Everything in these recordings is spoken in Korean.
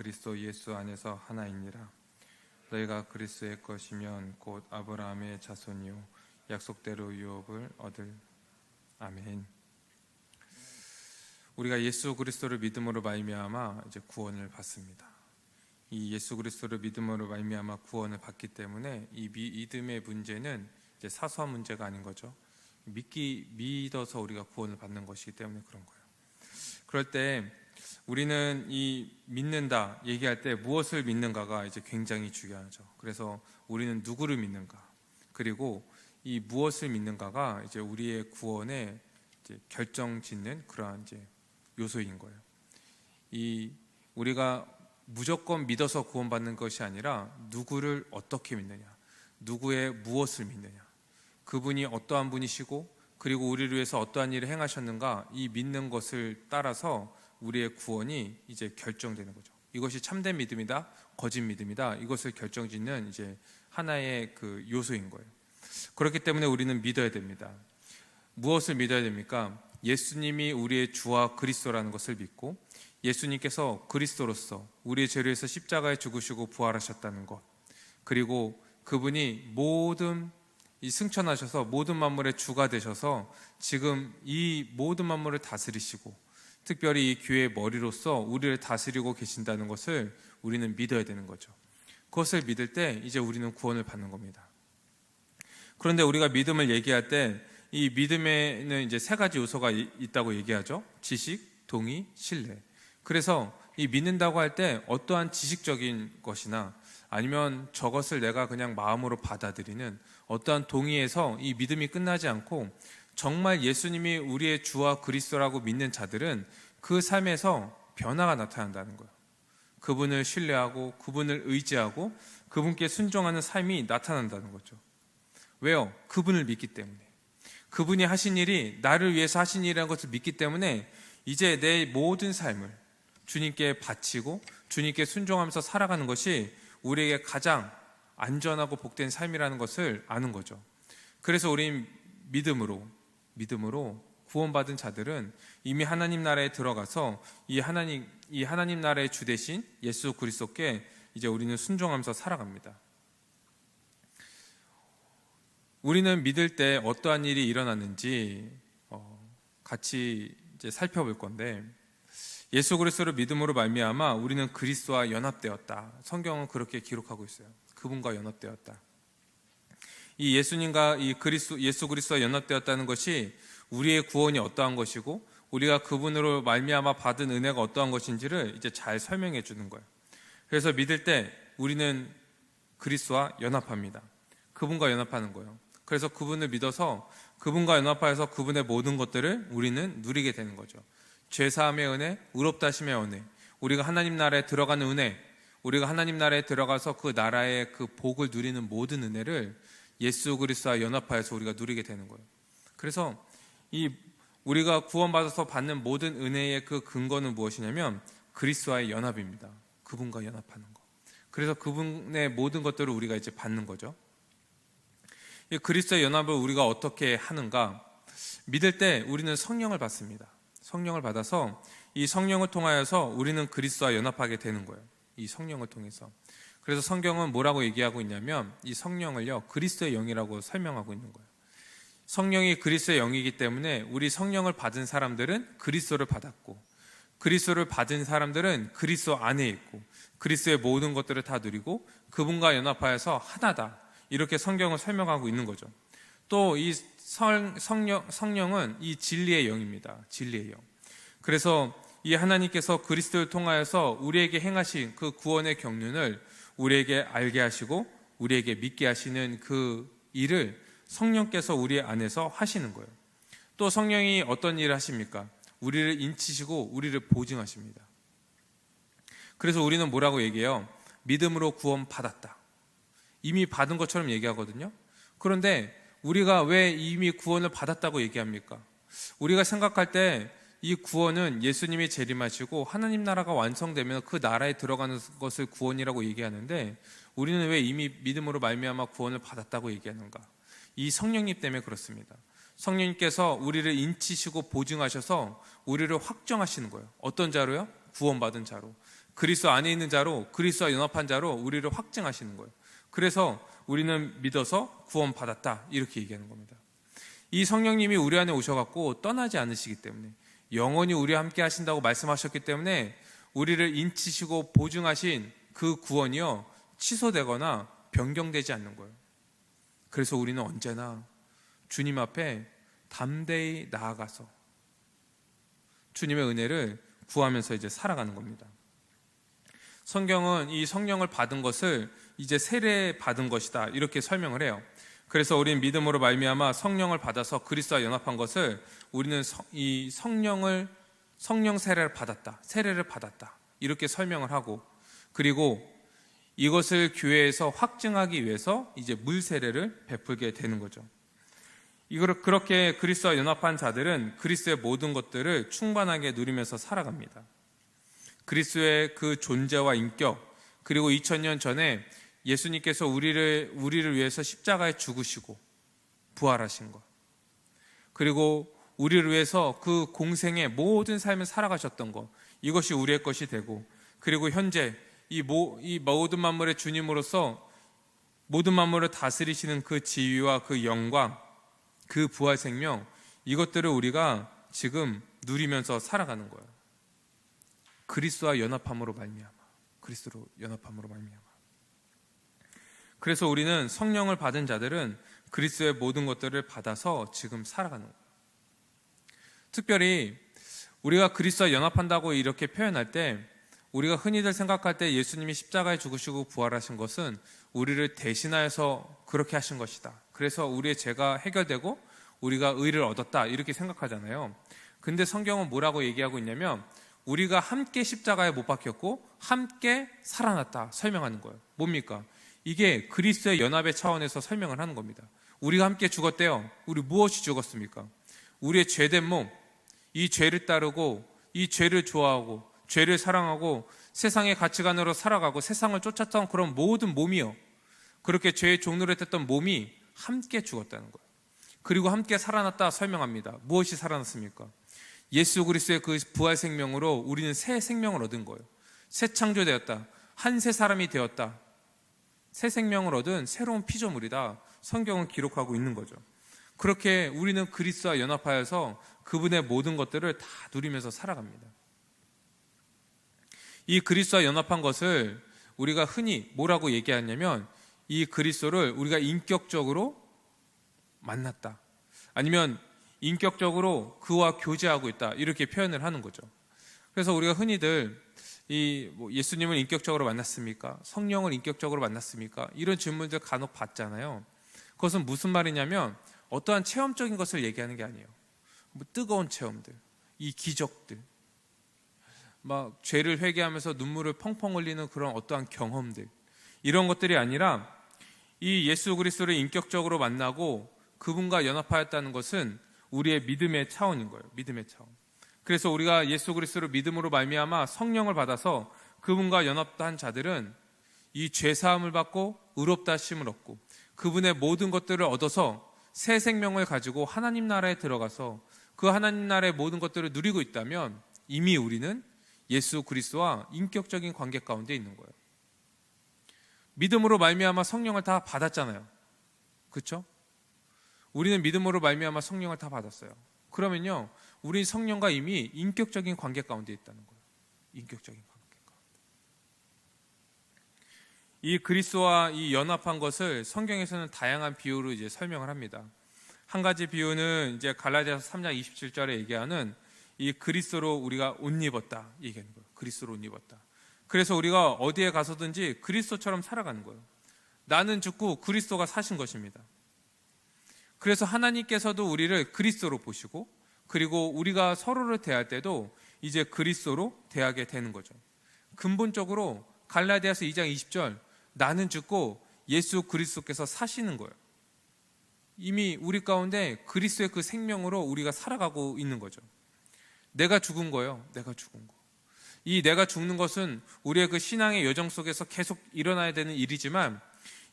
그리스도 예수 안에서 하나이니라. 너희가 그리스도의 것이면 곧 아브라함의 자손이요 약속대로 유업을 얻을. 아멘. 우리가 예수 그리스도를 믿음으로 말미암아 이제 구원을 받습니다. 이 예수 그리스도를 믿음으로 말미암아 구원을 받기 때문에 이 믿음의 문제는 이제 사소한 문제가 아닌 거죠. 믿어서 우리가 구원을 받는 것이기 때문에 그런 거예요. 그럴 때 우리는 이 믿는다 얘기할 때 무엇을 믿는가가 이제 굉장히 중요하죠. 그래서 우리는 누구를 믿는가, 그리고 이 무엇을 믿는가가 이제 우리의 구원에 이제 결정짓는 그러한 이제 요소인 거예요. 이 우리가 무조건 믿어서 구원받는 것이 아니라 누구를 어떻게 믿느냐, 누구의 무엇을 믿느냐, 그분이 어떠한 분이시고 그리고 우리를 위해서 어떠한 일을 행하셨는가, 이 믿는 것을 따라서 우리의 구원이 이제 결정되는 거죠. 이것이 참된 믿음이다, 거짓 믿음이다, 이것을 결정짓는 이제 하나의 그 요소인 거예요. 그렇기 때문에 우리는 믿어야 됩니다. 무엇을 믿어야 됩니까? 예수님이 우리의 주와 그리스도라는 것을 믿고 예수님께서 그리스도로서 우리의 죄를 위해서 십자가에 죽으시고 부활하셨다는 것, 그리고 그분이 모든 이 승천하셔서 모든 만물의 주가 되셔서 지금 이 모든 만물을 다스리시고 특별히 이 교회의 머리로서 우리를 다스리고 계신다는 것을 우리는 믿어야 되는 거죠. 그것을 믿을 때 이제 우리는 구원을 받는 겁니다. 그런데 우리가 믿음을 얘기할 때 이 믿음에는 이제 세 가지 요소가 있다고 얘기하죠. 지식, 동의, 신뢰. 그래서 이 믿는다고 할 때 어떠한 지식적인 것이나 아니면 저것을 내가 그냥 마음으로 받아들이는 어떠한 동의에서 이 믿음이 끝나지 않고 정말 예수님이 우리의 주와 그리스도라고 믿는 자들은 그 삶에서 변화가 나타난다는 거예요. 그분을 신뢰하고 그분을 의지하고 그분께 순종하는 삶이 나타난다는 거죠. 왜요? 그분을 믿기 때문에. 그분이 하신 일이 나를 위해서 하신 일이라는 것을 믿기 때문에 이제 내 모든 삶을 주님께 바치고 주님께 순종하면서 살아가는 것이 우리에게 가장 안전하고 복된 삶이라는 것을 아는 거죠. 그래서 우린 믿음으로 구원받은 자들은 이미 하나님 나라에 들어가서 이 하나님 나라의 주 대신 예수 그리스도께 이제 우리는 순종하면서 살아갑니다. 우리는 믿을 때 어떠한 일이 일어났는지 같이 이제 살펴볼 건데, 예수 그리스도를 믿음으로 말미암아 우리는 그리스도와 연합되었다. 성경은 그렇게 기록하고 있어요. 그분과 연합되었다. 이 예수님과 예수 그리스도와 연합되었다는 것이 우리의 구원이 어떠한 것이고 우리가 그분으로 말미암아 받은 은혜가 어떠한 것인지를 이제 잘 설명해 주는 거예요. 그래서 믿을 때 우리는 그리스도와 연합합니다. 그분과 연합하는 거예요. 그래서 그분을 믿어서 그분과 연합하여서 그분의 모든 것들을 우리는 누리게 되는 거죠. 죄사함의 은혜, 의롭다 하심의 은혜, 우리가 하나님 나라에 들어가는 은혜, 우리가 하나님 나라에 들어가서 그 나라의 그 복을 누리는 모든 은혜를 예수 그리스도와 연합하여서 우리가 누리게 되는 거예요. 그래서 우리가 구원받아서 받는 모든 은혜의 그 근거는 무엇이냐면 그리스도와의 연합입니다. 그분과 연합하는 거. 그래서 그분의 모든 것들을 우리가 이제 받는 거죠. 이 그리스도의 연합을 우리가 어떻게 하는가? 믿을 때 우리는 성령을 받습니다. 성령을 받아서 이 성령을 통하여서 우리는 그리스도와 연합하게 되는 거예요. 이 성령을 통해서. 그래서 성경은 뭐라고 얘기하고 있냐면 이 성령을요 그리스도의 영이라고 설명하고 있는 거예요. 성령이 그리스도의 영이기 때문에 우리 성령을 받은 사람들은 그리스도를 받았고, 그리스도를 받은 사람들은 그리스도 안에 있고 그리스도의 모든 것들을 다 누리고 그분과 연합하여서 하나다, 이렇게 성경을 설명하고 있는 거죠. 또 이 성령은 이 진리의 영입니다. 진리의 영. 그래서 이 하나님께서 그리스도를 통하여서 우리에게 행하신 그 구원의 경륜을 우리에게 알게 하시고 우리에게 믿게 하시는 그 일을 성령께서 우리 안에서 하시는 거예요. 또 성령이 어떤 일을 하십니까? 우리를 인치시고 우리를 보증하십니다. 그래서 우리는 뭐라고 얘기해요? 믿음으로 구원 받았다. 이미 받은 것처럼 얘기하거든요. 그런데 우리가 왜 이미 구원을 받았다고 얘기합니까? 우리가 생각할 때 이 구원은 예수님이 재림하시고 하나님 나라가 완성되면 그 나라에 들어가는 것을 구원이라고 얘기하는데 우리는 왜 이미 믿음으로 말미암아 구원을 받았다고 얘기하는가? 이 성령님 때문에 그렇습니다. 성령님께서 우리를 인치시고 보증하셔서 우리를 확정하시는 거예요. 어떤 자로요? 구원받은 자로. 그리스도 안에 있는 자로, 그리스도와 연합한 자로 우리를 확증하시는 거예요. 그래서 우리는 믿어서 구원받았다, 이렇게 얘기하는 겁니다. 이 성령님이 우리 안에 오셔갖고 떠나지 않으시기 때문에, 영원히 우리와 함께 하신다고 말씀하셨기 때문에 우리를 인치시고 보증하신 그 구원이요, 취소되거나 변경되지 않는 거예요. 그래서 우리는 언제나 주님 앞에 담대히 나아가서 주님의 은혜를 구하면서 이제 살아가는 겁니다. 성경은 이 성령을 받은 것을 이제 세례 받은 것이다, 이렇게 설명을 해요. 그래서 우리는 믿음으로 말미암아 성령을 받아서 그리스도와 연합한 것을 우리는 이 성령 세례를 받았다, 이렇게 설명을 하고, 그리고 이것을 교회에서 확증하기 위해서 이제 물 세례를 베풀게 되는 거죠. 그렇게 그리스도와 연합한 자들은 그리스도의 모든 것들을 충만하게 누리면서 살아갑니다. 그리스도의 그 존재와 인격, 그리고 2000년 전에 예수님께서 우리를 위해서 십자가에 죽으시고 부활하신 것, 그리고 우리를 위해서 그 공생의 모든 삶을 살아가셨던 것, 이것이 우리의 것이 되고, 그리고 현재 이 모든 만물의 주님으로서 모든 만물을 다스리시는 그 지위와 그 영광, 그 부활 생명, 이것들을 우리가 지금 누리면서 살아가는 거예요. 그리스도와 연합함으로 말미암아. 그래서 우리는 성령을 받은 자들은 그리스도의 모든 것들을 받아서 지금 살아가는 거예요. 특별히 우리가 그리스도와 연합한다고 이렇게 표현할 때, 우리가 흔히들 생각할 때 예수님이 십자가에 죽으시고 부활하신 것은 우리를 대신하여서 그렇게 하신 것이다, 그래서 우리의 죄가 해결되고 우리가 의를 얻었다, 이렇게 생각하잖아요. 근데 성경은 뭐라고 얘기하고 있냐면, 우리가 함께 십자가에 못 박혔고 함께 살아났다 설명하는 거예요. 뭡니까? 이게 그리스도의 연합의 차원에서 설명을 하는 겁니다. 우리가 함께 죽었대요. 우리 무엇이 죽었습니까? 우리의 죄된 몸, 이 죄를 따르고 이 죄를 좋아하고 죄를 사랑하고 세상의 가치관으로 살아가고 세상을 쫓았던 그런 모든 몸이요, 그렇게 죄의 종노릇 했던 몸이 함께 죽었다는 거예요. 그리고 함께 살아났다 설명합니다. 무엇이 살아났습니까? 예수 그리스도의 그 부활 생명으로 우리는 새 생명을 얻은 거예요. 새 창조되었다, 한 새 사람이 되었다, 새 생명을 얻은 새로운 피조물이다, 성경은 기록하고 있는 거죠. 그렇게 우리는 그리스도와 연합하여서 그분의 모든 것들을 다 누리면서 살아갑니다. 이 그리스도와 연합한 것을 우리가 흔히 뭐라고 얘기하냐면, 이 그리스도를 우리가 인격적으로 만났다, 아니면 인격적으로 그와 교제하고 있다, 이렇게 표현을 하는 거죠. 그래서 우리가 흔히들 예수님을 인격적으로 만났습니까? 성령을 인격적으로 만났습니까? 이런 질문들 간혹 받잖아요. 그것은 무슨 말이냐면, 어떠한 체험적인 것을 얘기하는 게 아니에요. 뜨거운 체험들, 이 기적들, 막 죄를 회개하면서 눈물을 펑펑 흘리는 그런 어떠한 경험들, 이런 것들이 아니라 이 예수 그리스도를 인격적으로 만나고 그분과 연합하였다는 것은 우리의 믿음의 차원인 거예요. 믿음의 차원. 그래서 우리가 예수 그리스도를 믿음으로 말미암아 성령을 받아서 그분과 연합한 자들은 이 죄 사함을 받고 의롭다 하심을 얻고 그분의 모든 것들을 얻어서 새 생명을 가지고 하나님 나라에 들어가서 그 하나님 나라의 모든 것들을 누리고 있다면, 이미 우리는 예수 그리스도와 인격적인 관계 가운데 있는 거예요. 믿음으로 말미암아 성령을 다 받았잖아요. 그렇죠? 우리는 믿음으로 말미암아 성령을 다 받았어요. 그러면요, 우리 성령과 이미 인격적인 관계 가운데 있다는 거예요. 인격적인 관계 가운데. 이 그리스도와 이 연합한 것을 성경에서는 다양한 비유로 이제 설명을 합니다. 한 가지 비유는 이제 갈라디아서 3장 27절에 얘기하는 이 그리스도로 우리가 옷 입었다 얘기하는 거예요. 그리스도로 옷 입었다. 그래서 우리가 어디에 가서든지 그리스도처럼 살아가는 거예요. 나는 죽고 그리스도가 사신 것입니다. 그래서 하나님께서도 우리를 그리스도로 보시고, 그리고 우리가 서로를 대할 때도 이제 그리스도로 대하게 되는 거죠. 근본적으로 갈라디아서 2장 20절, 나는 죽고 예수 그리스도께서 사시는 거예요. 이미 우리 가운데 그리스도의 그 생명으로 우리가 살아가고 있는 거죠. 내가 죽은 거예요. 내가 죽은 거. 이 내가 죽는 것은 우리의 그 신앙의 여정 속에서 계속 일어나야 되는 일이지만,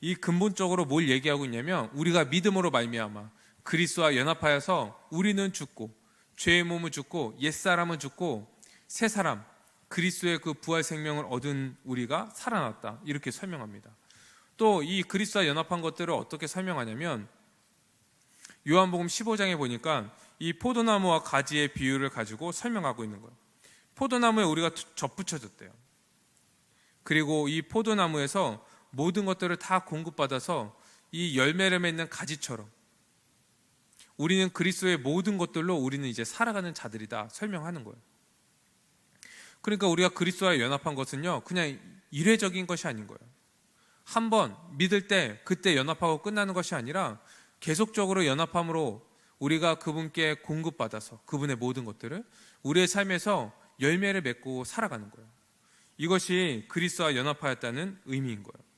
이 근본적으로 뭘 얘기하고 있냐면, 우리가 믿음으로 말미암아 그리스도와 연합하여서 우리는 죽고 죄의 몸은 죽고 옛사람은 죽고 새 사람, 그리스도의 그 부활 생명을 얻은 우리가 살아났다, 이렇게 설명합니다. 또 이 그리스도와 연합한 것들을 어떻게 설명하냐면 요한복음 15장에 보니까 이 포도나무와 가지의 비유를 가지고 설명하고 있는 거예요. 포도나무에 우리가 접붙여졌대요. 그리고 이 포도나무에서 모든 것들을 다 공급받아서 이 열매를 맺는 가지처럼 우리는 그리스도의 모든 것들로 우리는 이제 살아가는 자들이다 설명하는 거예요. 그러니까 우리가 그리스도와 연합한 것은요, 그냥 일회적인 것이 아닌 거예요. 한번 믿을 때 그때 연합하고 끝나는 것이 아니라 계속적으로 연합함으로 우리가 그분께 공급받아서 그분의 모든 것들을 우리의 삶에서 열매를 맺고 살아가는 거예요. 이것이 그리스도와 연합하였다는 의미인 거예요.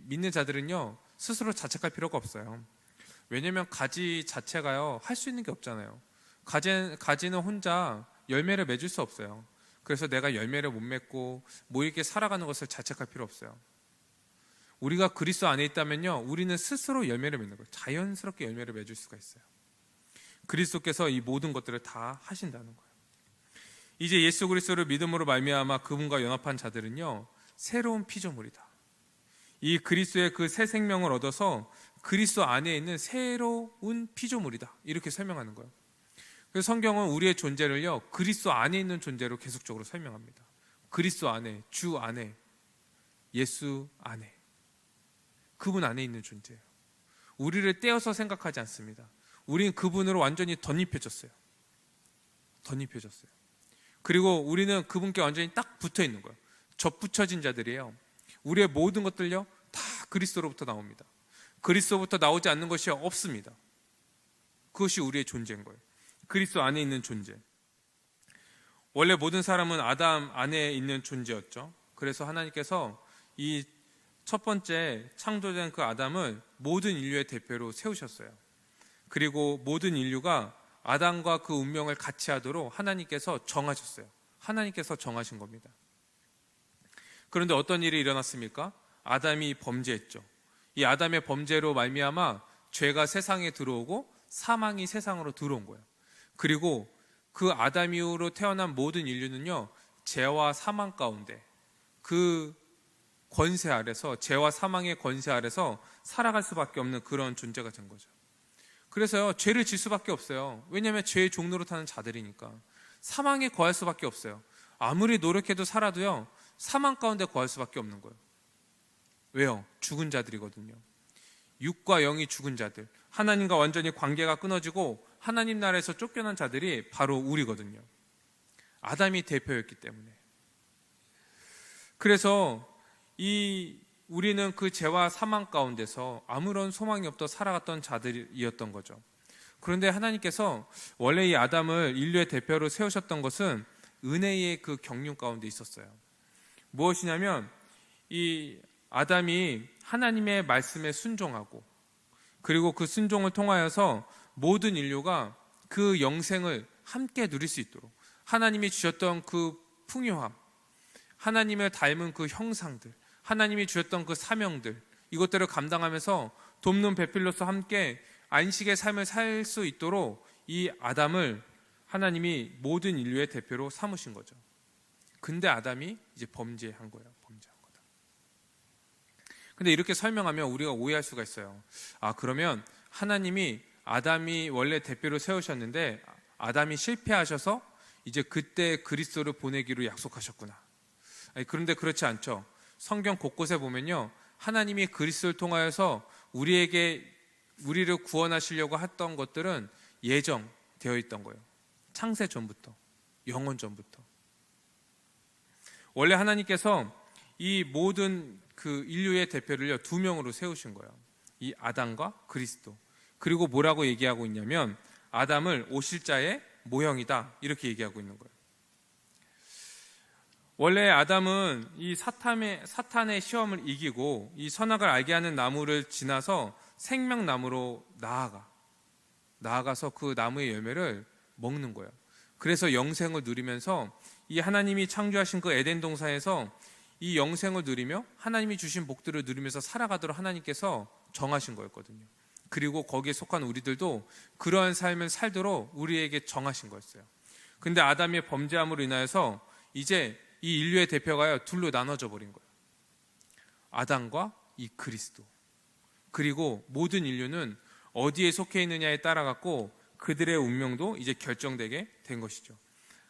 믿는 자들은요, 스스로 자책할 필요가 없어요. 왜냐하면 가지 자체가요, 할 수 있는 게 없잖아요. 가지는 혼자 열매를 맺을 수 없어요. 그래서 내가 열매를 못 맺고 뭐 이렇게 살아가는 것을 자책할 필요 없어요. 우리가 그리스도 안에 있다면요, 우리는 스스로 열매를 맺는 거예요. 자연스럽게 열매를 맺을 수가 있어요. 그리스도께서 이 모든 것들을 다 하신다는 거예요. 이제 예수 그리스도를 믿음으로 말미암아 그분과 연합한 자들은요, 새로운 피조물이다. 이 그리스도의 그 새 생명을 얻어서 그리스도 안에 있는 새로운 피조물이다, 이렇게 설명하는 거예요. 그래서 성경은 우리의 존재를요, 그리스도 안에 있는 존재로 계속적으로 설명합니다. 그리스도 안에, 주 안에, 예수 안에, 그분 안에 있는 존재예요. 우리를 떼어서 생각하지 않습니다. 우리는 그분으로 완전히 덧입혀졌어요. 그리고 우리는 그분께 완전히 딱 붙어 있는 거예요. 접붙여진 자들이에요. 우리의 모든 것들요, 다 그리스도로부터 나옵니다. 그리스도부터 나오지 않는 것이 없습니다. 그것이 우리의 존재인 거예요. 그리스도 안에 있는 존재. 원래 모든 사람은 아담 안에 있는 존재였죠. 그래서 하나님께서 이 첫 번째 창조된 그 아담을 모든 인류의 대표로 세우셨어요. 그리고 모든 인류가 아담과 그 운명을 같이 하도록 하나님께서 정하셨어요. 하나님께서 정하신 겁니다. 그런데 어떤 일이 일어났습니까? 아담이 범죄했죠. 이 아담의 범죄로 말미암아 죄가 세상에 들어오고 사망이 세상으로 들어온 거예요. 그리고 그 아담 이후로 태어난 모든 인류는요, 죄와 사망 가운데, 그 권세 아래서, 죄와 사망의 권세 아래서 살아갈 수밖에 없는 그런 존재가 된 거죠. 그래서요, 죄를 질 수밖에 없어요. 왜냐하면 죄의 종로로 타는 자들이니까. 사망에 거할 수밖에 없어요. 아무리 노력해도 살아도요, 사망 가운데 거할 수밖에 없는 거예요. 왜요? 죽은 자들이거든요. 육과 영이 죽은 자들, 하나님과 완전히 관계가 끊어지고 하나님 나라에서 쫓겨난 자들이 바로 우리거든요. 아담이 대표였기 때문에. 그래서 우리는 그 죄와 사망 가운데서 아무런 소망이 없던 살아갔던 자들이었던 거죠. 그런데 하나님께서 원래 이 아담을 인류의 대표로 세우셨던 것은 은혜의 그 경륜 가운데 있었어요. 무엇이냐면 이 아담이 하나님의 말씀에 순종하고, 그리고 그 순종을 통하여서 모든 인류가 그 영생을 함께 누릴 수 있도록 하나님이 주셨던 그 풍요함, 하나님을 닮은 그 형상들, 하나님이 주셨던 그 사명들, 이것들을 감당하면서 돕는 배필로서 함께 안식의 삶을 살 수 있도록 이 아담을 하나님이 모든 인류의 대표로 삼으신 거죠. 근데 아담이 이제 범죄한 거예요. 범죄한 거다. 근데 이렇게 설명하면 우리가 오해할 수가 있어요. 아, 그러면 하나님이 아담이 원래 대표로 세우셨는데 아담이 실패하셔서 이제 그때 그리스도를 보내기로 약속하셨구나. 아니, 그런데 그렇지 않죠. 성경 곳곳에 보면요, 하나님이 그리스도를 통하여서 우리를 구원하시려고 했던 것들은 예정되어 있던 거예요. 창세 전부터, 영원 전부터. 원래 하나님께서 이 모든 그 인류의 대표를요, 두 명으로 세우신 거예요. 이 아담과 그리스도. 그리고 뭐라고 얘기하고 있냐면 아담을 오실 자의 모형이다, 이렇게 얘기하고 있는 거예요. 원래 아담은 이 사탄의 시험을 이기고 이 선악을 알게 하는 나무를 지나서 생명나무로 나아가서 그 나무의 열매를 먹는 거예요. 그래서 영생을 누리면서 이 하나님이 창조하신 그 에덴 동산에서 이 영생을 누리며 하나님이 주신 복들을 누리면서 살아가도록 하나님께서 정하신 거였거든요. 그리고 거기에 속한 우리들도 그러한 삶을 살도록 우리에게 정하신 거였어요. 근데 아담의 범죄함으로 인하여서 이제 이 인류의 대표가요 둘로 나눠져 버린 거예요. 아담과 이 그리스도. 그리고 모든 인류는 어디에 속해 있느냐에 따라 갖고 그들의 운명도 이제 결정되게 된 것이죠.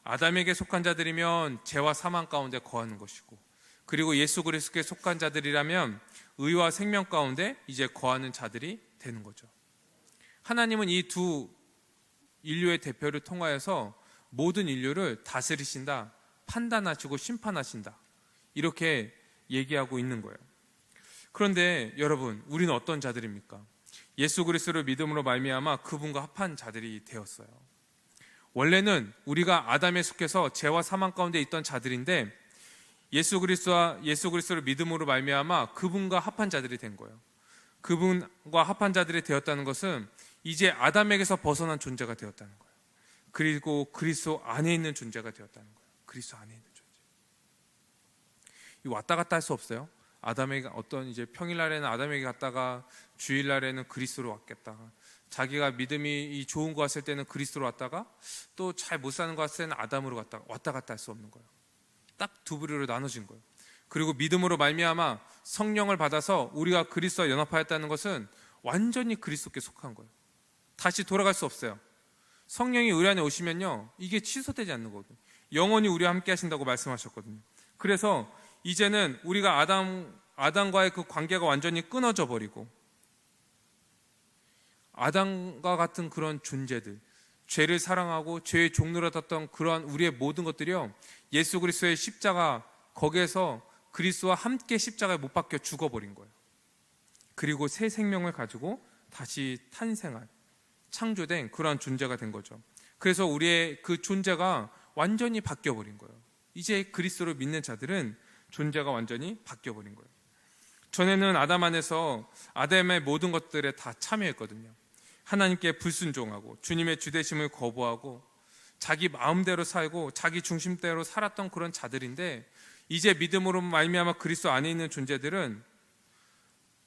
아담에게 속한 자들이면 죄와 사망 가운데 거하는 것이고, 그리고 예수 그리스도께 속한 자들이라면 의와 생명 가운데 이제 거하는 자들이 되는 거죠. 하나님은 이 두 인류의 대표를 통하여서 모든 인류를 다스리신다, 판단하시고 심판하신다, 이렇게 얘기하고 있는 거예요. 그런데 여러분, 우리는 어떤 자들입니까? 예수 그리스도를 믿음으로 말미암아 그분과 합한 자들이 되었어요. 원래는 우리가 아담에 속해서 죄와 사망 가운데 있던 자들인데 예수 그리스도를 믿음으로 말미암아 그분과 합한 자들이 된 거예요. 그분과 합한 자들이 되었다는 것은 이제 아담에게서 벗어난 존재가 되었다는 거예요. 그리고 그리스도 안에 있는 존재가 되었다는 거예요. 그리스도 안에 있는 존재. 이 왔다 갔다 할 수 없어요. 아담에게 어떤 이제 평일날에는 아담에게 갔다가 주일날에는 그리스도로 왔겠다가, 자기가 믿음이 좋은 거 같을 때는 그리스도로 왔다가 또 잘 못 사는 거 같을 때는 아담으로 갔다가 왔다 갔다 할 수 없는 거예요. 딱 두 부류로 나눠진 거예요. 그리고 믿음으로 말미암아 성령을 받아서 우리가 그리스도와 연합하였다는 것은 완전히 그리스도께 속한 거예요. 다시 돌아갈 수 없어요. 성령이 우리 안에 오시면요, 이게 취소되지 않는 거거든요. 영원히 우리와 함께 하신다고 말씀하셨거든요. 그래서 이제는 우리가 아담과의 그 관계가 완전히 끊어져 버리고, 아담과 같은 그런 존재들, 죄를 사랑하고 죄의 종노릇했던 그러한 우리의 모든 것들이요, 예수 그리스도의 십자가, 거기에서 그리스도와 함께 십자가에 못 박혀 죽어버린 거예요. 그리고 새 생명을 가지고 다시 탄생한, 창조된 그러한 존재가 된 거죠. 그래서 우리의 그 존재가 완전히 바뀌어버린 거예요. 이제 그리스도를 믿는 자들은 존재가 완전히 바뀌어버린 거예요. 전에는 아담 안에서 아담의 모든 것들에 다 참여했거든요. 하나님께 불순종하고 주님의 주되심을 거부하고 자기 마음대로 살고 자기 중심대로 살았던 그런 자들인데, 이제 믿음으로 말미암아 그리스도 안에 있는 존재들은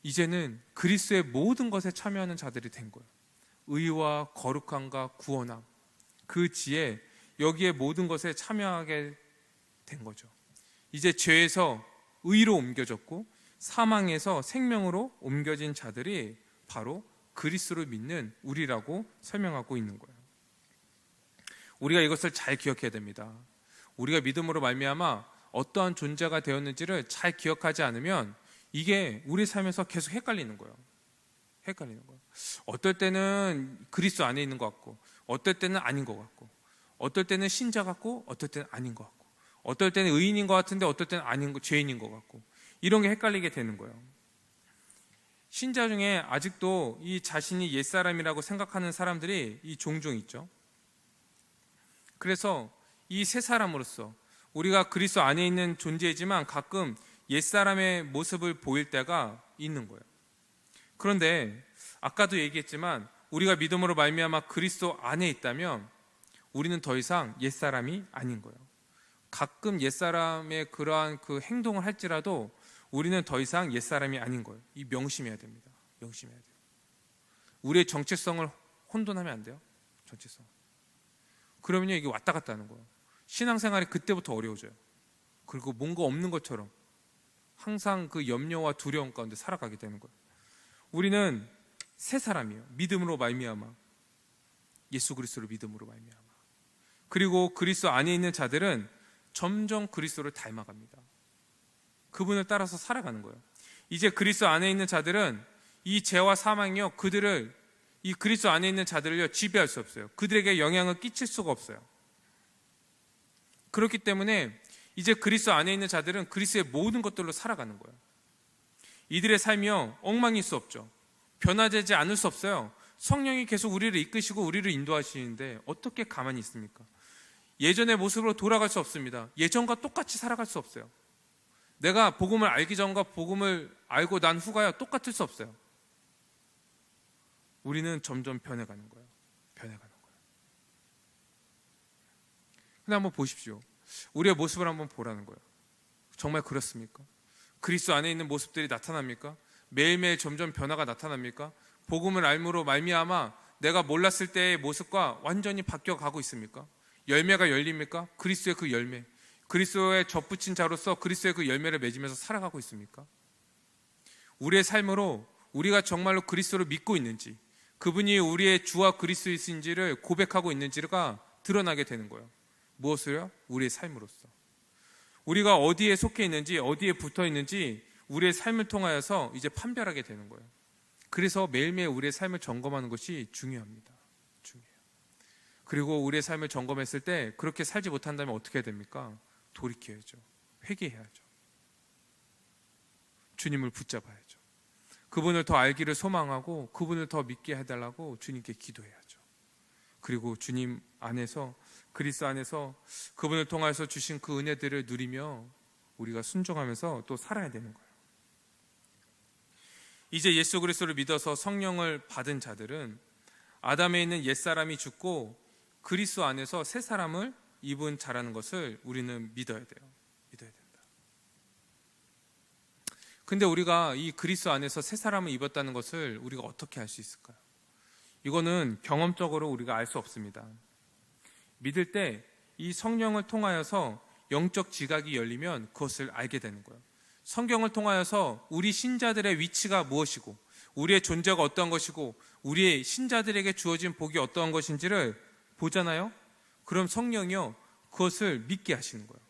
이제는 그리스도의 모든 것에 참여하는 자들이 된 거예요. 의와 거룩함과 구원함, 그 지혜, 여기에 모든 것에 참여하게 된 거죠. 이제 죄에서 의로 옮겨졌고 사망에서 생명으로 옮겨진 자들이 바로 그리스도를 믿는 우리라고 설명하고 있는 거예요. 우리가 이것을 잘 기억해야 됩니다. 우리가 믿음으로 말미암아 어떠한 존재가 되었는지를 잘 기억하지 않으면 이게 우리 삶에서 계속 헷갈리는 거예요. 어떨 때는 그리스도 안에 있는 것 같고, 어떨 때는 아닌 것 같고, 어떨 때는 신자 같고, 어떨 때는 아닌 것 같고, 어떨 때는 의인인 것 같은데 어떨 때는 아닌 거, 죄인인 것 같고, 이런 게 헷갈리게 되는 거예요. 신자 중에 아직도 이 자신이 옛사람이라고 생각하는 사람들이 이 종종 있죠. 그래서 이 새 사람으로서 우리가 그리스도 안에 있는 존재이지만 가끔 옛사람의 모습을 보일 때가 있는 거예요. 그런데 아까도 얘기했지만 우리가 믿음으로 말미암아 그리스도 안에 있다면 우리는 더 이상 옛사람이 아닌 거예요. 가끔 옛사람의 그러한 그 행동을 할지라도 우리는 더 이상 옛사람이 아닌 거예요. 이 명심해야 됩니다. 명심해야 돼요. 우리의 정체성을 혼돈하면 안 돼요. 정체성. 그러면요, 이게 왔다 갔다 하는 거예요. 신앙생활이 그때부터 어려워져요. 그리고 뭔가 없는 것처럼 항상 그 염려와 두려움 가운데 살아가게 되는 거예요. 우리는 새 사람이에요. 믿음으로 말미암아, 예수 그리스도를 믿음으로 말미암아. 그리고 그리스도 안에 있는 자들은 점점 그리스도를 닮아갑니다. 그분을 따라서 살아가는 거예요. 이제 그리스도 안에 있는 자들은 이 죄와 사망이요, 그들을, 이 그리스도 안에 있는 자들을요 지배할 수 없어요. 그들에게 영향을 끼칠 수가 없어요. 그렇기 때문에 이제 그리스도 안에 있는 자들은 그리스도의 모든 것들로 살아가는 거예요. 이들의 삶이요 엉망일 수 없죠. 변화되지 않을 수 없어요. 성령이 계속 우리를 이끄시고 우리를 인도하시는데 어떻게 가만히 있습니까? 예전의 모습으로 돌아갈 수 없습니다. 예전과 똑같이 살아갈 수 없어요. 내가 복음을 알기 전과 복음을 알고 난 후가요 똑같을 수 없어요. 우리는 점점 변해가는 거예요. 변해가는 거예요. 근데 한번 보십시오. 우리의 모습을 한번 보라는 거예요. 정말 그렇습니까? 그리스도 안에 있는 모습들이 나타납니까? 매일매일 점점 변화가 나타납니까? 복음을 알므로 말미암아 내가 몰랐을 때의 모습과 완전히 바뀌어가고 있습니까? 열매가 열립니까? 그리스도의 그 열매, 그리스도에 접붙인 자로서 그리스도의 그 열매를 맺으면서 살아가고 있습니까? 우리의 삶으로 우리가 정말로 그리스도를 믿고 있는지, 그분이 우리의 주와 그리스도이신지를 고백하고 있는지가 드러나게 되는 거예요. 무엇을요? 우리의 삶으로서. 우리가 어디에 속해 있는지, 어디에 붙어 있는지 우리의 삶을 통하여서 이제 판별하게 되는 거예요. 그래서 매일매일 우리의 삶을 점검하는 것이 중요합니다. 중요해요. 그리고 우리의 삶을 점검했을 때 그렇게 살지 못한다면 어떻게 해야 됩니까? 돌이켜야죠. 회개해야죠. 주님을 붙잡아야죠. 그분을 더 알기를 소망하고 그분을 더 믿게 해달라고 주님께 기도해야죠. 그리고 주님 안에서, 그리스도 안에서 그분을 통해서 주신 그 은혜들을 누리며 우리가 순종하면서 또 살아야 되는 거예요. 이제 예수 그리스도를 믿어서 성령을 받은 자들은 아담에 있는 옛사람이 죽고 그리스도 안에서 새 사람을 입은 자라는 것을 우리는 믿어야 돼요. 믿어야 된다. 근데 우리가 이 그리스도 안에서 새 사람을 입었다는 것을 우리가 어떻게 알 수 있을까요? 이거는 경험적으로 우리가 알 수 없습니다. 믿을 때 이 성령을 통하여서 영적 지각이 열리면 그것을 알게 되는 거예요. 성경을 통하여서 우리 신자들의 위치가 무엇이고 우리의 존재가 어떠한 것이고 우리의 신자들에게 주어진 복이 어떠한 것인지를 보잖아요. 그럼 성령이요 그것을 믿게 하시는 거예요.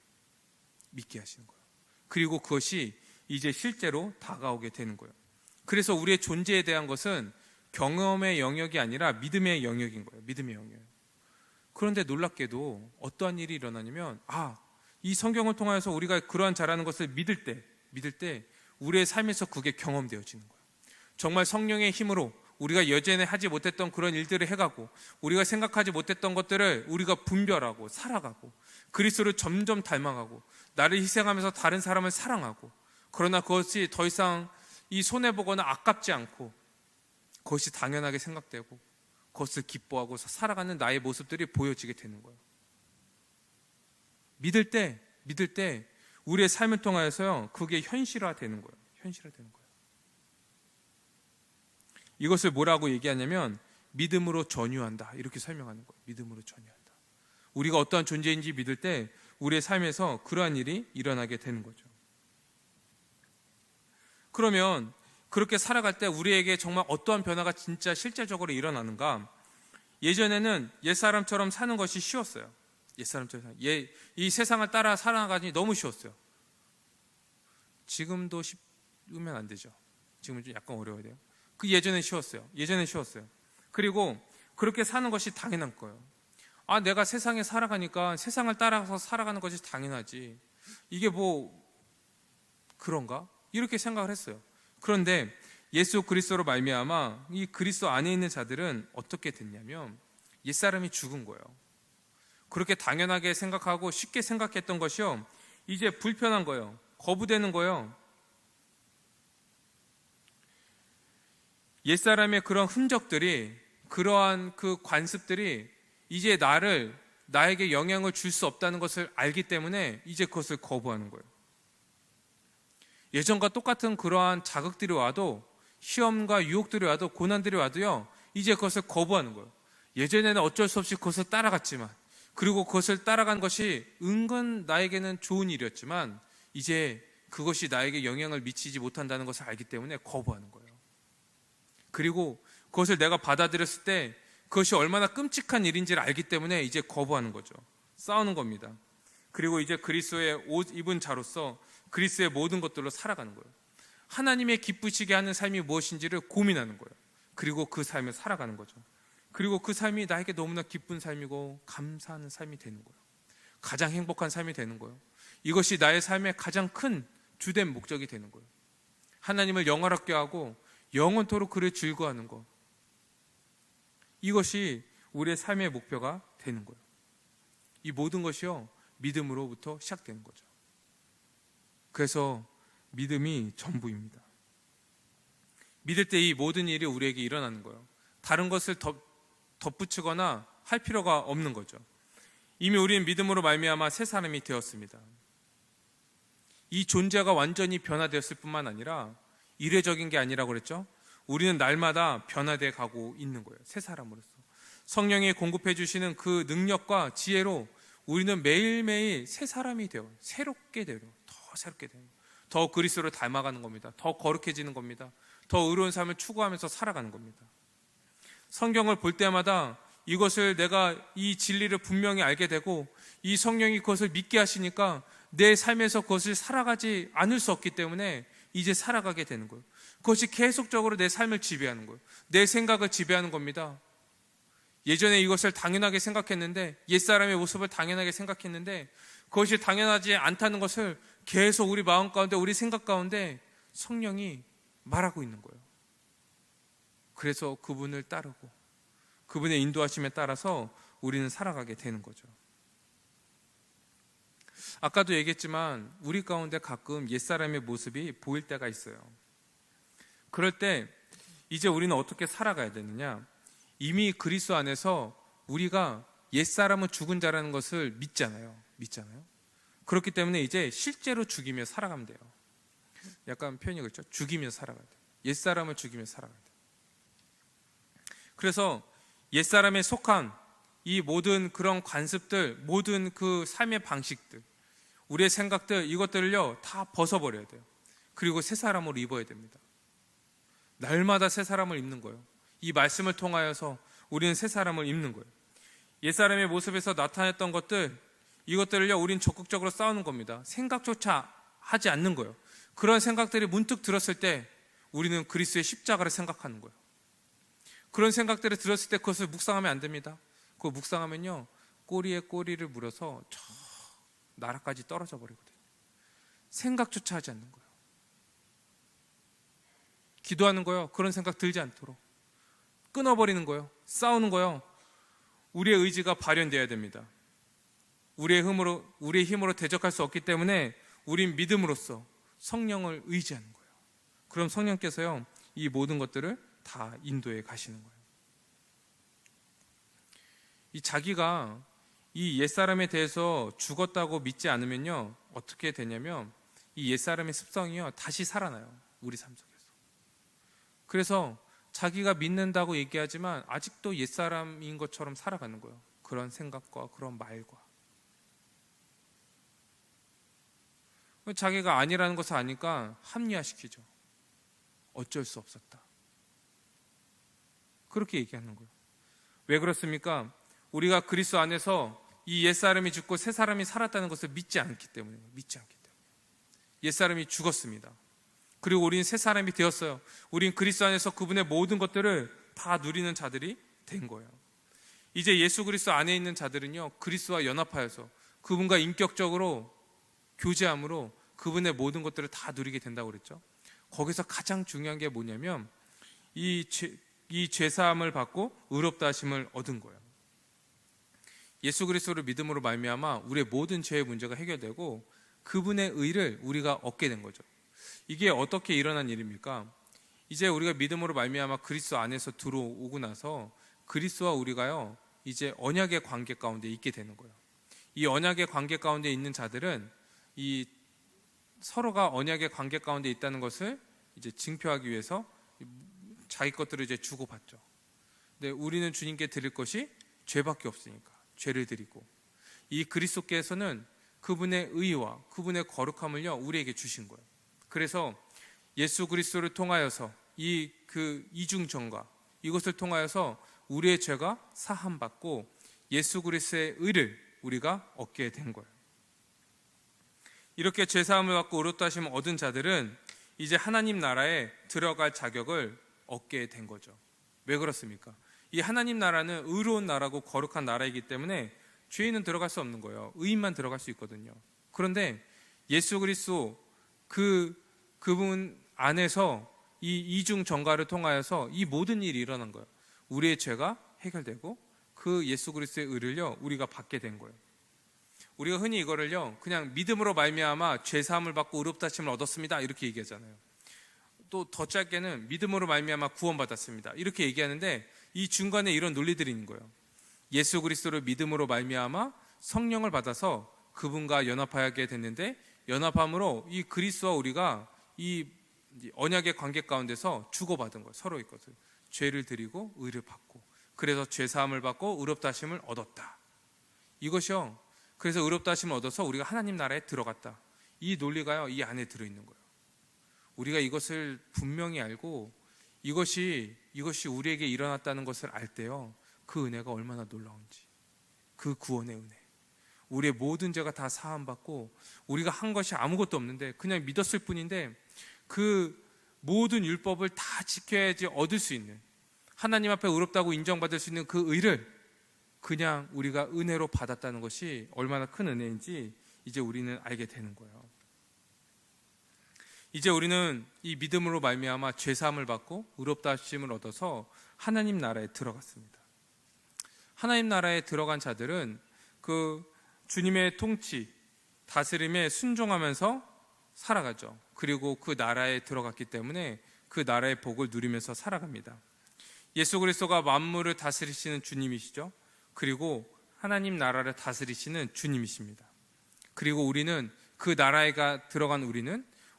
믿게 하시는 거예요. 그리고 그것이 이제 실제로 다가오게 되는 거예요. 그래서 우리의 존재에 대한 것은 경험의 영역이 아니라 믿음의 영역인 거예요. 믿음의 영역. 그런데 놀랍게도 어떠한 일이 일어나냐면 이 성경을 통해서 우리가 그러한 자라는 것을 믿을 때 우리의 삶에서 그게 경험되어지는 거예요. 정말 성령의 힘으로 우리가 여전히 하지 못했던 그런 일들을 해가고 우리가 생각하지 못했던 것들을 우리가 분별하고 살아가고 그리스도를 점점 닮아가고 나를 희생하면서 다른 사람을 사랑하고 그러나 그것이 더 이상 이 손해보거나 아깝지 않고 그것이 당연하게 생각되고 그것을 기뻐하고 살아가는 나의 모습들이 보여지게 되는 거예요. 믿을 때 우리의 삶을 통하여서요 그게 현실화되는 거예요. 현실화되는 거예요. 이것을 뭐라고 얘기하냐면 믿음으로 전유한다 이렇게 설명하는 거예요. 믿음으로 전유한다. 우리가 어떠한 존재인지 믿을 때 우리의 삶에서 그러한 일이 일어나게 되는 거죠. 그러면 그렇게 살아갈 때 우리에게 정말 어떠한 변화가 진짜 실제적으로 일어나는가? 예전에는 옛사람처럼 사는 것이 쉬웠어요. 옛사람처럼 이 세상을 따라 살아가니 너무 쉬웠어요. 지금도 쉽으면 안 되죠. 지금은 좀 약간 어려워야 돼요. 그 예전엔 쉬웠어요. 그리고 그렇게 사는 것이 당연한 거예요. 내가 세상에 살아가니까 세상을 따라서 살아가는 것이 당연하지. 이게 뭐 그런가? 이렇게 생각을 했어요. 그런데 예수 그리스도로 말미암아 이 그리스도 안에 있는 자들은 어떻게 됐냐면 옛사람이 죽은 거예요. 그렇게 당연하게 생각하고 쉽게 생각했던 것이요 이제 불편한 거예요. 거부되는 거예요. 옛사람의 그런 흔적들이, 그러한 그 관습들이 이제 나에게 영향을 줄 수 없다는 것을 알기 때문에 이제 그것을 거부하는 거예요. 예전과 똑같은 그러한 자극들이 와도, 시험과 유혹들이 와도, 고난들이 와도요 이제 그것을 거부하는 거예요. 예전에는 어쩔 수 없이 그것을 따라갔지만, 그리고 그것을 따라간 것이 은근 나에게는 좋은 일이었지만 이제 그것이 나에게 영향을 미치지 못한다는 것을 알기 때문에 거부하는 거예요. 그리고 그것을 내가 받아들였을 때 그것이 얼마나 끔찍한 일인지를 알기 때문에 이제 거부하는 거죠. 싸우는 겁니다. 그리고 이제 그리스도의 옷 입은 자로서 그리스도의 모든 것들로 살아가는 거예요. 하나님의 기쁘시게 하는 삶이 무엇인지를 고민하는 거예요. 그리고 그 삶을 살아가는 거죠. 그리고 그 삶이 나에게 너무나 기쁜 삶이고 감사하는 삶이 되는 거예요. 가장 행복한 삶이 되는 거예요. 이것이 나의 삶의 가장 큰 주된 목적이 되는 거예요. 하나님을 영화롭게 하고 영원토록 그를 즐거워하는 것, 이것이 우리의 삶의 목표가 되는 거예요. 이 모든 것이요 믿음으로부터 시작되는 거죠. 그래서 믿음이 전부입니다. 믿을 때 이 모든 일이 우리에게 일어나는 거예요. 다른 것을 덧붙이거나 할 필요가 없는 거죠. 이미 우리는 믿음으로 말미암아 새 사람이 되었습니다. 이 존재가 완전히 변화되었을 뿐만 아니라 이례적인 게 아니라고 그랬죠. 우리는 날마다 변화돼 가고 있는 거예요. 새 사람으로서. 성령이 공급해 주시는 그 능력과 지혜로 우리는 매일매일 새 사람이 되어 새롭게 되어 더 새롭게 되어 더 그리스도를 닮아가는 겁니다. 더 거룩해지는 겁니다. 더 의로운 삶을 추구하면서 살아가는 겁니다. 성경을 볼 때마다 이것을 내가 이 진리를 분명히 알게 되고 이 성령이 그것을 믿게 하시니까 내 삶에서 그것을 살아가지 않을 수 없기 때문에 이제 살아가게 되는 거예요. 그것이 계속적으로 내 삶을 지배하는 거예요. 내 생각을 지배하는 겁니다. 예전에 이것을 당연하게 생각했는데, 옛사람의 모습을 당연하게 생각했는데 그것이 당연하지 않다는 것을 계속 우리 마음 가운데, 우리 생각 가운데 성령이 말하고 있는 거예요. 그래서 그분을 따르고 그분의 인도하심에 따라서 우리는 살아가게 되는 거죠. 아까도 얘기했지만 우리 가운데 가끔 옛사람의 모습이 보일 때가 있어요. 그럴 때 이제 우리는 어떻게 살아가야 되느냐? 이미 그리스도 안에서 우리가 옛사람은 죽은 자라는 것을 믿잖아요. 그렇기 때문에 이제 실제로 죽이며 살아가면 돼요. 약간 표현이 그렇죠? 죽이며 살아가야 돼요. 옛사람을 죽이며 살아가야 돼요. 그래서 옛사람에 속한 이 모든 그런 관습들, 모든 그 삶의 방식들, 우리의 생각들, 이것들을요 다 벗어버려야 돼요. 그리고 새 사람으로 입어야 됩니다. 날마다 새 사람을 입는 거예요. 이 말씀을 통하여서 우리는 새 사람을 입는 거예요. 옛사람의 모습에서 나타냈던 것들, 이것들을요 우리는 적극적으로 싸우는 겁니다. 생각조차 하지 않는 거예요. 그런 생각들이 문득 들었을 때 우리는 그리스도의 십자가를 생각하는 거예요. 그런 생각들을 들었을 때 그것을 묵상하면 안 됩니다. 그거 묵상하면요 꼬리에 꼬리를 물어서 저 나라까지 떨어져 버리거든요. 생각조차 하지 않는 거예요. 기도하는 거예요. 그런 생각 들지 않도록 끊어버리는 거예요. 싸우는 거예요. 우리의 의지가 발현되어야 됩니다. 우리의 힘으로 대적할 수 없기 때문에 우린 믿음으로써 성령을 의지하는 거예요. 그럼 성령께서요 이 모든 것들을 다 인도해 가시는 거예요. 이 자기가 이 옛사람에 대해서 죽었다고 믿지 않으면요 어떻게 되냐면 이 옛사람의 습성이요 다시 살아나요. 우리 삶 속에서. 그래서 자기가 믿는다고 얘기하지만 아직도 옛사람인 것처럼 살아가는 거예요. 그런 생각과 그런 말과. 자기가 아니라는 것을 아니까 합리화시키죠. 어쩔 수 없었다. 그렇게 얘기하는 거예요. 왜 그렇습니까? 우리가 그리스도 안에서 이 옛사람이 죽고 새 사람이 살았다는 것을 믿지 않기 때문에. 옛사람이 죽었습니다. 그리고 우리는 새 사람이 되었어요. 우린 그리스도 안에서 그분의 모든 것들을 다 누리는 자들이 된 거예요. 이제 예수 그리스도 안에 있는 자들은요 그리스도와 연합하여서 그분과 인격적으로 교제함으로 그분의 모든 것들을 다 누리게 된다고 그랬죠. 거기서 가장 중요한 게 뭐냐면 이 죄사함을 받고 의롭다 하심을 얻은 거예요. 예수 그리스도를 믿음으로 말미암아 우리의 모든 죄의 문제가 해결되고 그분의 의를 우리가 얻게 된 거죠. 이게 어떻게 일어난 일입니까? 이제 우리가 믿음으로 말미암아 그리스도 안에서 들어오고 나서 그리스도와 우리가요 이제 언약의 관계 가운데 있게 되는 거예요. 이 언약의 관계 가운데 있는 자들은 이 서로가 언약의 관계 가운데 있다는 것을 이제 증표하기 위해서 자기 것들을 이제 주고받죠. 근데 우리는 주님께 드릴 것이 죄밖에 없으니까 죄를 드리고, 이 그리스도께서는 그분의 의와 그분의 거룩함을요 우리에게 주신 거예요. 그래서 예수 그리스도를 통하여서 이 이중전가, 이것을 통하여서 우리의 죄가 사함받고 예수 그리스도의 의를 우리가 얻게 된 거예요. 이렇게 죄사함을 받고 의롭다 하심을 얻은 자들은 이제 하나님 나라에 들어갈 자격을 얻게 된 거죠. 왜 그렇습니까? 이 하나님 나라는 의로운 나라고 거룩한 나라이기 때문에 죄인은 들어갈 수 없는 거예요. 의인만 들어갈 수 있거든요. 그런데 예수 그리스도 그분 안에서 이 이중 전가를 통하여서 이 모든 일이 일어난 거예요. 우리의 죄가 해결되고 그 예수 그리스도의 의를요 우리가 받게 된 거예요. 우리가 흔히 이거를요 그냥 믿음으로 말미암아 죄 사함을 받고 의롭다 하심을 얻었습니다 이렇게 얘기하잖아요. 또 더 짧게는 믿음으로 말미암아 구원받았습니다 이렇게 얘기하는데, 이 중간에 이런 논리들이 있는 거예요. 예수 그리스도를 믿음으로 말미암아 성령을 받아서 그분과 연합하게 됐는데, 연합함으로 이 그리스도와 우리가 이 언약의 관계 가운데서 주고받은 거예요. 서로의 것을 죄를 드리고 의를 받고, 그래서 죄사함을 받고 의롭다 하심을 얻었다. 이것이요. 그래서 의롭다 하심을 얻어서 우리가 하나님 나라에 들어갔다. 이 논리가요, 이 안에 들어있는 거예요. 우리가 이것을 분명히 알고 이것이 우리에게 일어났다는 것을 알 때요, 그 은혜가 얼마나 놀라운지, 그 구원의 은혜, 우리의 모든 죄가 다 사함받고 우리가 한 것이 아무것도 없는데 그냥 믿었을 뿐인데 그 모든 율법을 다 지켜야지 얻을 수 있는, 하나님 앞에 의롭다고 인정받을 수 있는 그 의를 그냥 우리가 은혜로 받았다는 것이 얼마나 큰 은혜인지 이제 우리는 알게 되는 거예요. 이제 우리는 이 믿음으로 말미암아 죄사함을 받고 의롭다 하심을 얻어서 하나님 나라에 들어갔습니다. 하나님 나라에 들어간 자들은 그 주님의 통치, 다스림에 순종하면서 살아가죠. 그리고 그 나라에 들어갔기 때문에 그 나라의 복을 누리면서 살아갑니다. 예수 그리스도가 만물을 다스리시는 주님이시죠. 그리고 하나님 나라를 다스리시는 주님이십니다. 그리고 우리는 그 나라에 들어간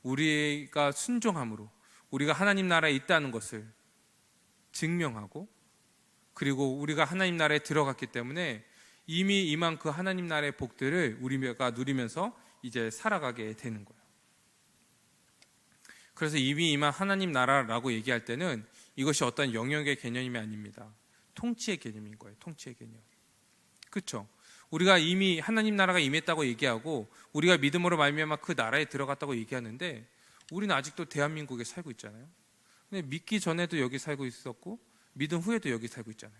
우리가 순종함으로 우리가 하나님 나라에 있다는 것을 증명하고, 그리고 우리가 하나님 나라에 들어갔기 때문에 이미 임한 그 하나님 나라의 복들을 우리가 누리면서 이제 살아가게 되는 거예요. 그래서 이미 임한 하나님 나라라고 얘기할 때는 이것이 어떤 영역의 개념이 아닙니다. 통치의 개념인 거예요. 통치의 개념. 그렇죠? 우리가 이미 하나님 나라가 임했다고 얘기하고 우리가 믿음으로 말미암아 그 나라에 들어갔다고 얘기하는데 우리는 아직도 대한민국에 살고 있잖아요. 근데 믿기 전에도 여기 살고 있었고 믿음 후에도 여기 살고 있잖아요.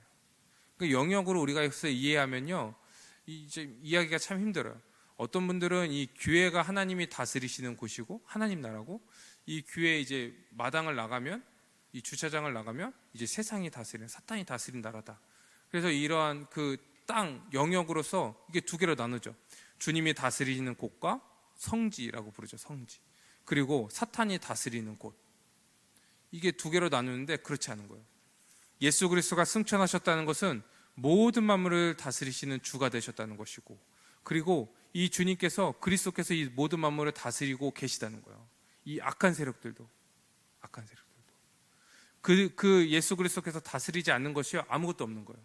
그 영역으로 우리가 여기서 이해하면요, 이제 이야기가 참 힘들어요. 어떤 분들은 이 교회가 하나님이 다스리시는 곳이고 하나님 나라고, 이 교회 이제 마당을 나가면, 이 주차장을 나가면 이제 세상이 다스리는, 사탄이 다스린 나라다. 그래서 이러한 그 땅 영역으로서 이게 두 개로 나누죠. 주님이 다스리시는 곳과 성지라고 부르죠. 성지. 그리고 사탄이 다스리는 곳. 이게 두 개로 나누는데 그렇지 않은 거예요. 예수 그리스도가 승천하셨다는 것은 모든 만물을 다스리시는 주가 되셨다는 것이고, 그리고 이 주님께서, 그리스도께서 이 모든 만물을 다스리고 계시다는 거예요. 이 악한 세력들도. 그 예수 그리스도께서 다스리지 않는 것이 아무것도 없는 거예요.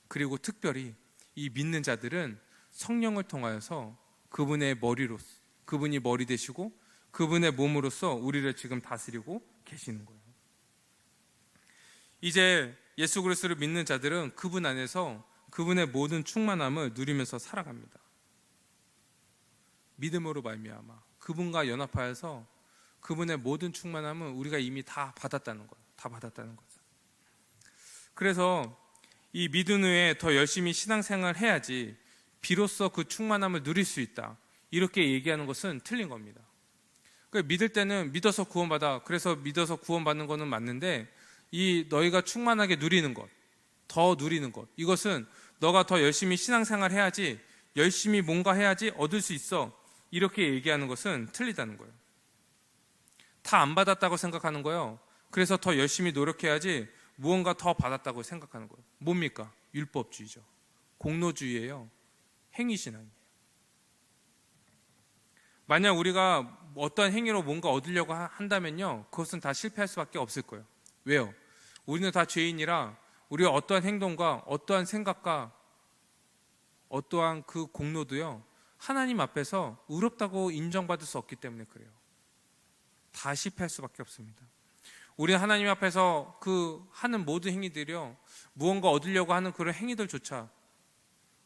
그리고 특별히 이 믿는 자들은 성령을 통하여서 그분의 머리로서, 그분이 머리 되시고 그분의 몸으로서 우리를 지금 다스리고 계시는 거예요. 이제 예수 그리스도를 믿는 자들은 그분 안에서 그분의 모든 충만함을 누리면서 살아갑니다. 믿음으로 말미암아 그분과 연합하여서 그분의 모든 충만함은 우리가 이미 다 받았다는 거예요. 다 받았다는 거죠. 그래서 이 믿은 후에 더 열심히 신앙생활을 해야지 비로소 그 충만함을 누릴 수 있다, 이렇게 얘기하는 것은 틀린 겁니다. 그러니까 믿을 때는 믿어서 구원받아, 그래서 믿어서 구원받는 것은 맞는데, 이 너희가 충만하게 누리는 것, 더 누리는 것, 이것은 너가 더 열심히 신앙생활 해야지, 열심히 뭔가 해야지 얻을 수 있어, 이렇게 얘기하는 것은 틀리다는 거예요. 다 안 받았다고 생각하는 거예요. 그래서 더 열심히 노력해야지 무언가 더 받았다고 생각하는 거예요. 뭡니까? 율법주의죠. 공로주의예요. 행위신앙이에요. 만약 우리가 어떠한 행위로 뭔가 얻으려고 한다면요, 그것은 다 실패할 수밖에 없을 거예요. 왜요? 우리는 다 죄인이라 우리가 어떠한 행동과 어떠한 생각과 어떠한 그 공로도요, 하나님 앞에서 의롭다고 인정받을 수 없기 때문에 그래요. 다 실패할 수밖에 없습니다. 우리는 하나님 앞에서 그 하는 모든 행위들이요, 무언가 얻으려고 하는 그런 행위들조차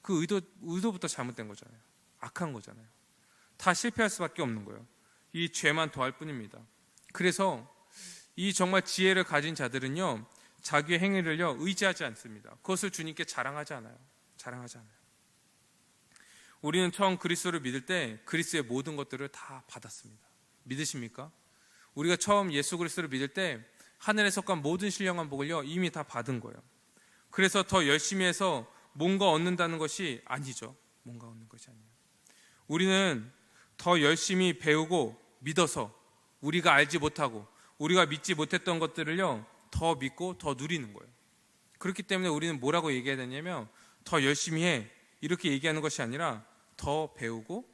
그 의도부터 잘못된 거잖아요. 악한 거잖아요. 다 실패할 수밖에 없는 거예요. 이 죄만 더할 뿐입니다. 그래서 이 정말 지혜를 가진 자들은요, 자기의 행위를요 의지하지 않습니다. 그것을 주님께 자랑하지 않아요. 우리는 처음 그리스도를 믿을 때 그리스도의 모든 것들을 다 받았습니다. 믿으십니까? 우리가 처음 예수 그리스도를 믿을 때 하늘에서 간 모든 신령한 복을요 이미 다 받은 거예요. 그래서 더 열심히 해서 뭔가 얻는다는 것이 아니죠. 뭔가 얻는 것이 아니에요. 우리는 더 열심히 배우고 믿어서 우리가 알지 못하고 우리가 믿지 못했던 것들을요 더 믿고 더 누리는 거예요. 그렇기 때문에 우리는 뭐라고 얘기해야 되냐면, 더 열심히 해, 이렇게 얘기하는 것이 아니라 더 배우고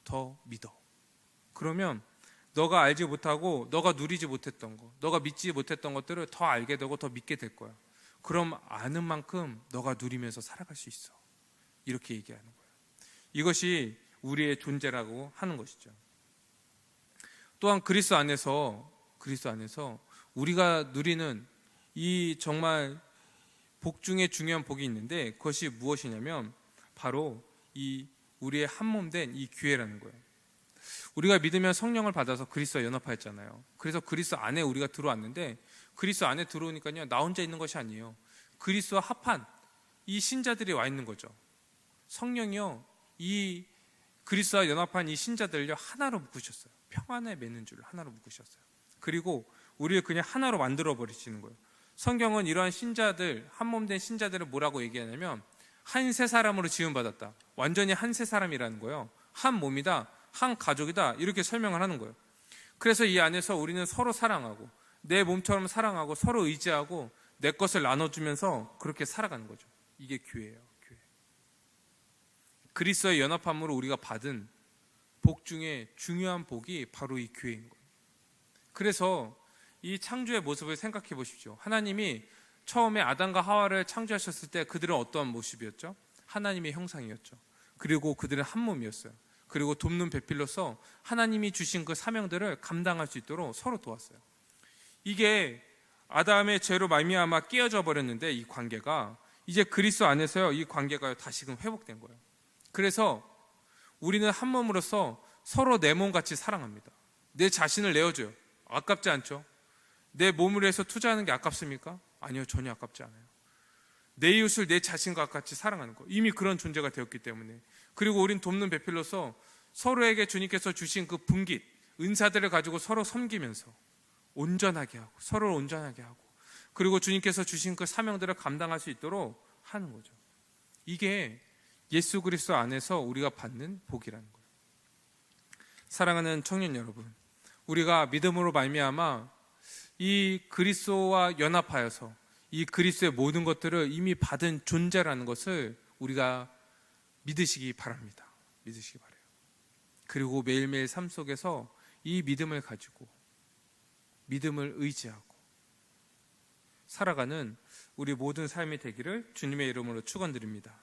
더 믿어. 그러면 너가 알지 못하고 너가 누리지 못했던 거, 너가 믿지 못했던 것들을 더 알게 되고 더 믿게 될 거야. 그럼 아는 만큼 너가 누리면서 살아갈 수 있어. 이렇게 얘기하는 거예요. 이것이 우리의 존재라고 하는 것이죠. 또한 그리스도 안에서 우리가 누리는 이 정말 복 중에 중요한 복이 있는데, 그것이 무엇이냐면 바로 이 우리의 한몸된 이 교회라는 거예요. 우리가 믿으면 성령을 받아서 그리스도와 연합하였잖아요. 그래서 그리스도 안에 우리가 들어왔는데, 그리스도 안에 들어오니까요, 나 혼자 있는 것이 아니에요. 그리스도와 합한 이 신자들이 와 있는 거죠. 성령이요, 이 그리스도와 연합한 이 신자들을요 하나로 묶으셨어요. 평안에 맺는 줄을 하나로 묶으셨어요. 그리고 우리를 그냥 하나로 만들어 버리시는 거예요. 성경은 이러한 신자들, 한몸된 신자들을 뭐라고 얘기하냐면 한 세 사람으로 지음받았다. 완전히 한 세 사람이라는 거예요. 한 몸이다, 한 가족이다, 이렇게 설명을 하는 거예요. 그래서 이 안에서 우리는 서로 사랑하고 내 몸처럼 사랑하고 서로 의지하고 내 것을 나눠주면서 그렇게 살아가는 거죠. 이게 교회예요. 교회. 그리스도의 연합함으로 우리가 받은 복 중에 중요한 복이 바로 이 교회인 거예요. 그래서 이 창조의 모습을 생각해 보십시오. 하나님이 처음에 아담과 하와를 창조하셨을 때 그들은 어떠한 모습이었죠? 하나님의 형상이었죠. 그리고 그들은 한 몸이었어요. 그리고 돕는 배필로서 하나님이 주신 그 사명들을 감당할 수 있도록 서로 도왔어요. 이게 아담의 죄로 말미암아 깨어져 버렸는데, 이 관계가 이제 그리스도 안에서요 이 관계가 다시금 회복된 거예요. 그래서 우리는 한 몸으로서 서로 내 몸같이 사랑합니다. 내 자신을 내어줘요. 아깝지 않죠? 내 몸을 위해서 투자하는 게 아깝습니까? 아니요, 전혀 아깝지 않아요. 내 이웃을 내 자신과 같이 사랑하는 거, 이미 그런 존재가 되었기 때문에. 그리고 우린 돕는 배필로서 서로에게 주님께서 주신 그 분깃, 은사들을 가지고 서로 섬기면서 온전하게 하고, 서로를 온전하게 하고, 그리고 주님께서 주신 그 사명들을 감당할 수 있도록 하는 거죠. 이게 예수 그리스도 안에서 우리가 받는 복이라는 거예요. 사랑하는 청년 여러분, 우리가 믿음으로 말미암아 이 그리스도와 연합하여서 이 그리스도의 모든 것들을 이미 받은 존재라는 것을 우리가 믿으시기 바랍니다. 믿으시기 바라요. 그리고 매일매일 삶 속에서 이 믿음을 가지고 믿음을 의지하고 살아가는 우리 모든 삶이 되기를 주님의 이름으로 축원드립니다.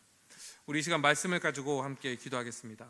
우리 이 시간 말씀을 가지고 함께 기도하겠습니다.